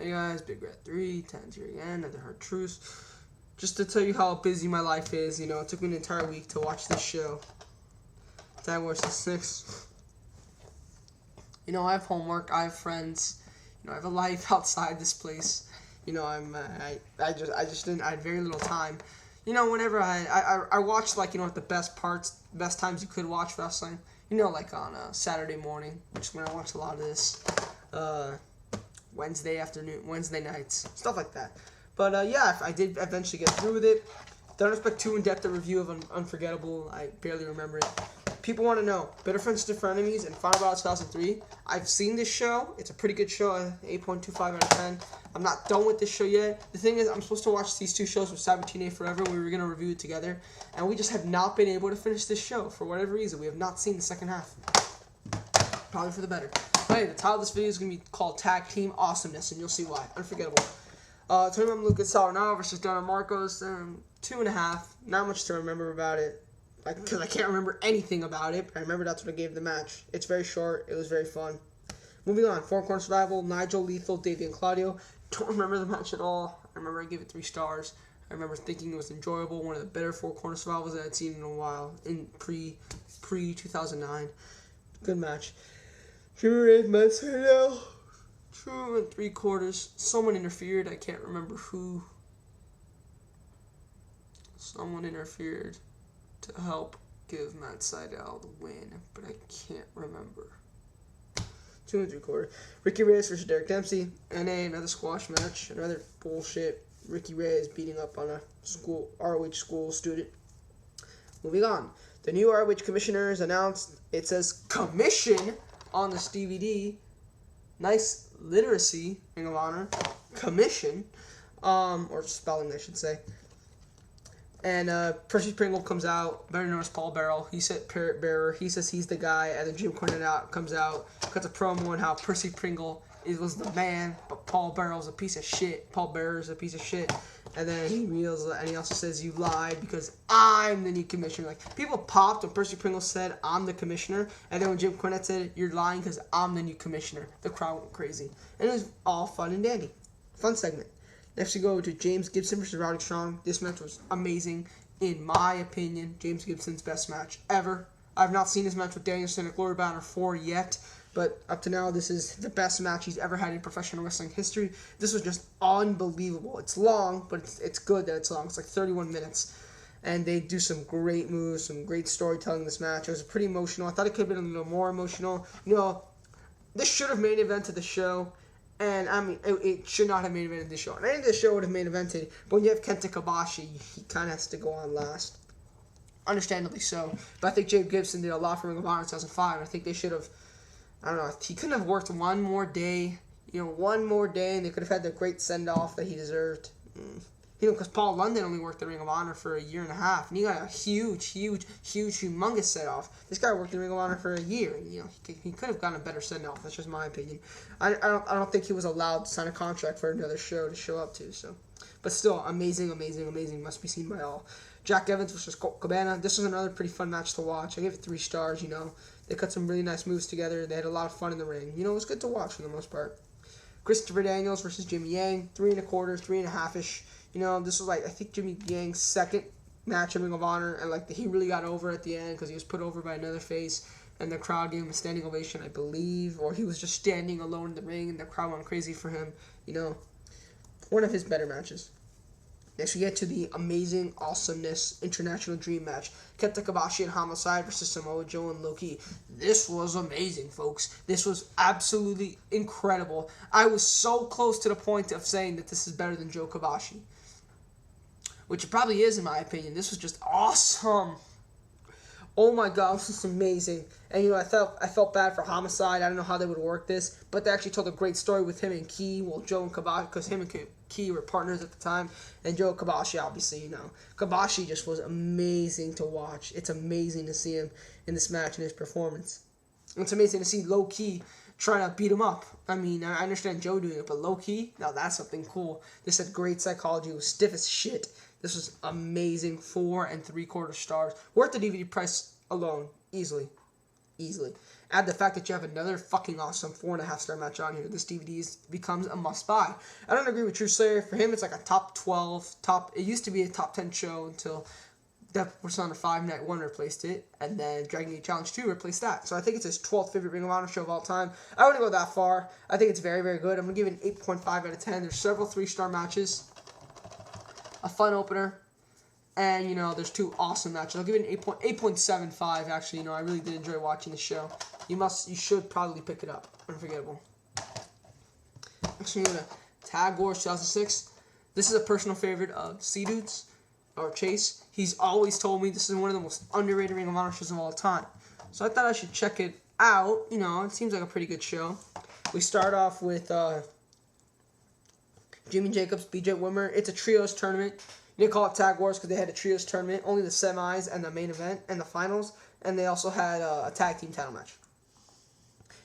Hey guys, Bigrat310 here again, another Hardtruths. Just to tell you how busy my life is, it took me an entire week to watch this show. Today I watched the 6. I have homework, I have friends, I have a life outside this place. I had very little time. Whenever I watched the best times you could watch wrestling. Like on a Saturday morning, which is when I watch a lot of this. Wednesday nights, stuff like that. But yeah, I did eventually get through with it. Don't expect too in-depth a review of Unforgettable. I barely remember it. People want to know Better Friends, Different Enemies, and Final Battle 2003. I've seen this show. It's a pretty good show. 8.25 out of 10. I'm not done with this show yet. The thing is, I'm supposed to watch these 2 shows with Sabatine Forever. We were going to review it together. And we just have not been able to finish this show for whatever reason. We have not seen the second half. Probably for the better. But anyway, the title of this video is going to be called Tag Team Awesomeness, and you'll see why. Unforgettable. Tony Mamaluke and Rinauro versus Dunn and Marcos. 2.5. Not much to remember about it. Because I can't remember anything about it, but I remember that's what I gave the match. It's very short. It was very fun. Moving on. 4-corner survival. Nigel, Lethal, Davey, and Claudio. Don't remember the match at all. I remember I gave it 3 stars. I remember thinking it was enjoyable. One of the better 4-corner survivals that I'd seen in a while. In pre-2009. Good match. Rave, Sydal. 2 3/4. Someone interfered. I can't remember who. Someone interfered to help give Matt Sydal the win, but I can't remember. 2 3/4. Reyes versus Dempsey. NA, another squash match. Another bullshit. Reyes beating up on a ROH school student. Moving on. The new ROH Commissioner is announced. It says Commission on this DVD. Nice literacy, Ring of Honor. Commission. Or spelling, I should say. And Percy Pringle comes out. Better known as Paul Bearer. He said Parrot Bearer. He says he's the guy. And then Jim Cornette comes out, cuts a promo on how Percy Pringle was the man, but Paul Bearer's a piece of shit. Paul Bearer's a piece of shit. And then he reveals, and he also says, "You lied because I'm the new commissioner." Like, people popped when Percy Pringle said, "I'm the commissioner," and then when Jim Cornette said, "You're lying because I'm the new commissioner," the crowd went crazy, and it was all fun and dandy. Fun segment. Next we go to James Gibson versus Roderick Strong. This match was amazing, in my opinion. James Gibson's best match ever. I've not seen his match with Danielson at Glory Banner 4 yet, but up to now, this is the best match he's ever had in professional wrestling history. This was just unbelievable. It's long, but it's good that it's long. It's like 31 minutes. And they do some great moves, some great storytelling in this match. It was pretty emotional. I thought it could have been a little more emotional. This should have main evented the show. And, I mean, it should not have main evented the show. And I think the show would have main evented. But when you have Kenta Kobashi, he kind of has to go on last. Understandably so. But I think James Gibson did a lot for Ring of Honor in 2005. I think they should have, I don't know, he couldn't have worked one more day. One more day, and they could have had the great send-off that he deserved. Because Paul London only worked the Ring of Honor for 1.5 years, and he got a huge, humongous set-off. This guy worked the Ring of Honor for a year, and he could have gotten a better send-off. That's just my opinion. I don't think he was allowed to sign a contract for another show to show up to. So, but still, amazing, must be seen by all. Jack Evans versus Colt Cabana. This was another pretty fun match to watch. I gave it 3 stars. They cut some really nice moves together. They had a lot of fun in the ring. It was good to watch for the most part. Christopher Daniels versus Jimmy Yang. 3 1/4, 3.5-ish. This was I think Jimmy Yang's second match in Ring of Honor, and he really got over at the end because he was put over by another face, and the crowd gave him a standing ovation, I believe, or he was just standing alone in the ring, and the crowd went crazy for him. One of his better matches. Next, we get to the amazing Awesomeness International Dream match. Kenta, Kobashi, and Homicide versus Samoa Joe and Loki. This was amazing, folks. This was absolutely incredible. I was so close to the point of saying that this is better than Joe Kobashi. Which it probably is, in my opinion. This was just awesome. Oh my god, this is amazing. And I felt bad for Homicide. I don't know how they would work this, but they actually told a great story with him and Key. Well, Joe and Kobashi, because him and Key were partners at the time, and Joe and Kobashi, obviously, Kobashi just was amazing to watch. It's amazing to see him in this match and his performance. It's amazing to see Low Key trying to beat him up. I mean, I understand Joe doing it, but Low Key, now that's something cool. This had great psychology. It was stiff as shit. This was amazing. 4 3/4 stars. Worth the DVD price alone. Easily. Add the fact that you have another fucking awesome 4.5-star match on here. This DVD becomes a must-buy. I don't agree with True Slayer. For him, it's like a top 12, it used to be a top 10 show until Death Persona 5 Night 1 replaced it, and then Dragon Gate Challenge 2 replaced that. So I think it's his 12th favorite Ring of Honor show of all time. I wouldn't go that far. I think it's very, very good. I'm going to give it an 8.5 out of 10. There's several 3-star matches, a fun opener, and, you know, there's 2 awesome matches. I'll give it an 8.75, actually. You know, I really did enjoy watching the show. You should probably pick it up. Unforgettable. Next, we're going to Tag Wars 2006. This is a personal favorite of C-Dudes, or Chase. He's always told me this is one of the most underrated Ring of Honor shows of all time. So I thought I should check it out. You know, it seems like a pretty good show. We start off with Jimmy Jacobs, BJ Whitmer. It's a trios tournament. They call it Tag Wars because they had a trios tournament. Only the semis and the main event and the finals. And they also had a tag team title match.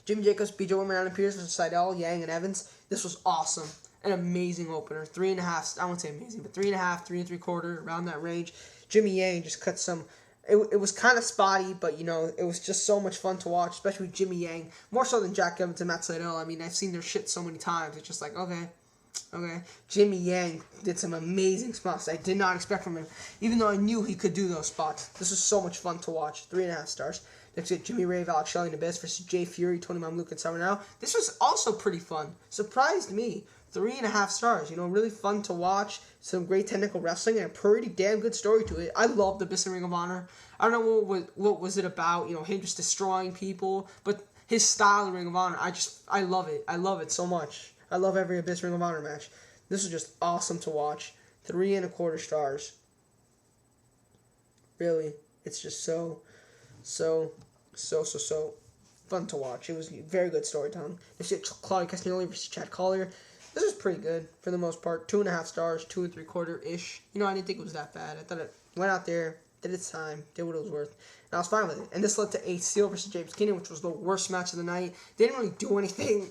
Jimmy Jacobs, BJ Whitmer, and Pearce versus Sydal, Yang, and Evans. This was awesome. An amazing opener. 3.5, I won't say amazing, but 3.5, 3 3/4, around that range. Jimmy Yang just cut some. It was kind of spotty, but, you know, it was just so much fun to watch, especially with Jimmy Yang. More so than Jack Evans and Matt Sydal. I mean, I've seen their shit so many times. It's just like, okay. Jimmy Yang did some amazing spots I did not expect from him, even though I knew he could do those spots. This was so much fun to watch. 3.5 stars. Next, we have Jimmy Rave, Alex Shelley, and Abyss versus Jay Fury, Tony Mamaluke, and Rinauro. This was also pretty fun. Surprised me. 3.5 stars. You know, really fun to watch. Some great technical wrestling and a pretty damn good story to it. I love the Abyss in Ring of Honor. I don't know what was it about. You know, him just destroying people, but his style in Ring of Honor, I love it. I love it so much. I love every Abyss Ring of Honor match. This was just awesome to watch. 3.25 stars. Really, it's just so fun to watch. It was very good storytelling. This is Claudio Castagnoli versus Chad Collier. This was pretty good for the most part. 2.5 stars, 2 3/4-ish. You know, I didn't think it was that bad. I thought it went out there, did its time, did what it was worth, and I was fine with it. And this led to Ace Steel versus James Keenan, which was the worst match of the night. They didn't really do anything.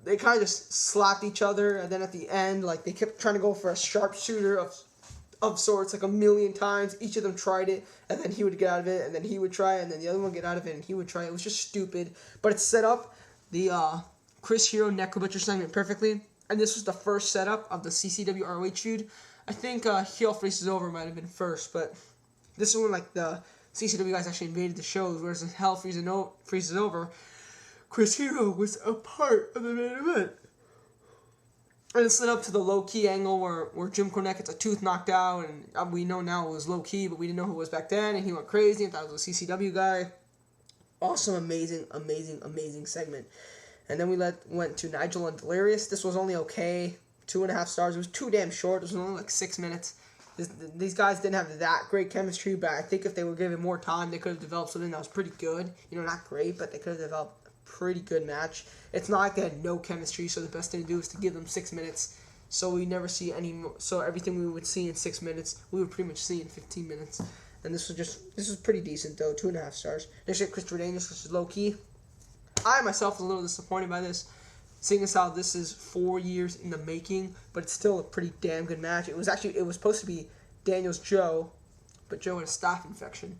They kind of just slapped each other, and then at the end, like, they kept trying to go for a sharpshooter of sorts, like, a million times. Each of them tried it, and then he would get out of it, and then he would try it, and then the other one would get out of it, and he would try it. It was just stupid, but it set up the Chris Hero Neck Butcher segment perfectly, and this was the first setup of the CCW ROH feud. I think Heel Freezes Over might have been first, but this is when, like, the CCW guys actually invaded the shows, whereas in Hell Freezes Over, Chris Hero was a part of the main event. And it's led up to the low-key angle where Jim Cornette gets a tooth knocked out, and we know now it was low-key, but we didn't know who it was back then, and he went crazy and thought it was a CCW guy. Awesome, amazing segment. And then we went to Nigel and Delirious. This was only okay, 2.5 stars. It was too damn short. It was only like 6 minutes. These guys didn't have that great chemistry, but I think if they were given more time, they could have developed something that was pretty good. You know, not great, but they could have developed pretty good match. It's not like they had no chemistry, so the best thing to do is to give them 6 minutes, so we never see any more. So everything we would see in 6 minutes, we would pretty much see in 15 minutes. And this was pretty decent though, 2.5 stars. Next we have Christopher Daniels versus Low Key. I myself was a little disappointed by this, seeing as how this is 4 years in the making, but it's still a pretty damn good match. It was supposed to be Daniels Joe, but Joe had a staph infection.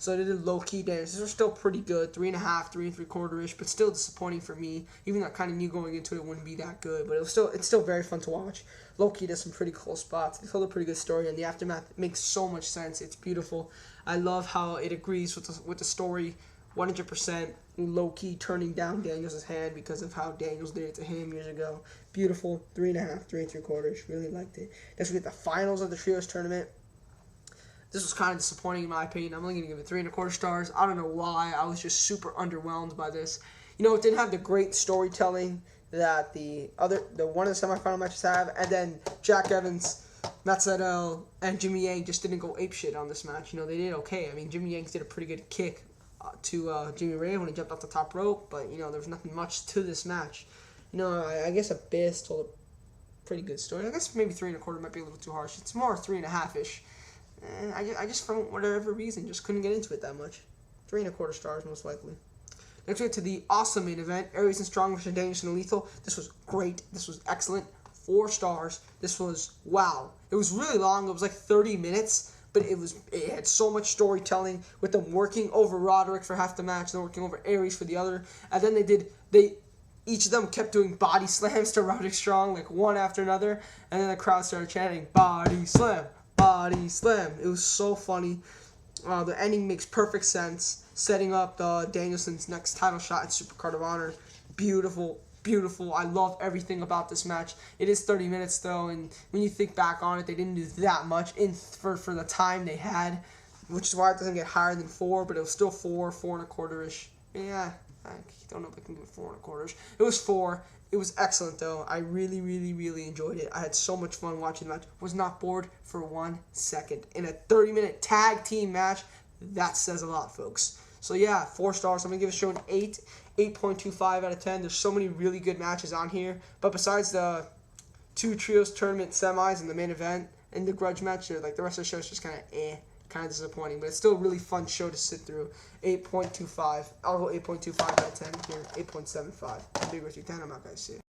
So they did low-key Daniels. These are still pretty good, 3.5, 3 3/4-ish, but still disappointing for me. Even though I kind of knew going into it wouldn't be that good, but it's still very fun to watch. Low-key does some pretty cool spots. They told a pretty good story, and the aftermath makes so much sense. It's beautiful. I love how it agrees with the story 100%. Low-key turning down Daniels' hand because of how Daniels did it to him years ago. Beautiful. 3.5, 3 3/4. Really liked it. Next we get the finals of the Trios tournament. This was kind of disappointing in my opinion. I'm only going to give it 3 1/4 stars. I don't know why. I was just super underwhelmed by this. You know, it didn't have the great storytelling that the one of the semifinal matches have. And then Jack Evans, Matt Sydal, and Jimmy Yang just didn't go apeshit on this match. You know, they did okay. I mean, Jimmy Yang did a pretty good kick to Jimmy Rave when he jumped off the top rope. But, you know, there was nothing much to this match. You know, I guess Abyss told a pretty good story. I guess maybe 3 1/4 might be a little too harsh. It's more 3.5-ish. And I just, for whatever reason, just couldn't get into it that much. 3 1/4 stars, most likely. Next, we get to the awesome main event. Aries and Strong versus Dangerous and Lethal. This was great. This was excellent. 4 stars. This was, wow. It was really long. It was like 30 minutes. but it had so much storytelling with them working over Roderick for half the match, then working over Aries for the other, and then each of them kept doing body slams to Roderick Strong, like one after another, and then the crowd started chanting, body slam, body slam. It was so funny. The ending makes perfect sense, setting up Danielson's next title shot at Supercard of Honor. Beautiful, beautiful. I love everything about this match. It is 30 minutes, though, and when you think back on it, they didn't do that much for the time they had, which is why it doesn't get higher than 4, but it was still 4 and a quarter-ish. Yeah. I don't know if I can give it 4 and a quarter. It was 4. It was excellent, though. I really, really, really enjoyed it. I had so much fun watching the match. Was not bored for 1 second. In a 30-minute tag team match, that says a lot, folks. So, yeah, 4 stars. I'm going to give the show an 8. 8.25 out of 10. There's so many really good matches on here. But besides the 2 trios tournament semis and the main event and the grudge match, like the rest of the show is just kind of kind of disappointing, but it's still a really fun show to sit through. 8.25. I'll go 8.25 out of 10 here. 8.75. Bigrat310, I'm not going to see it.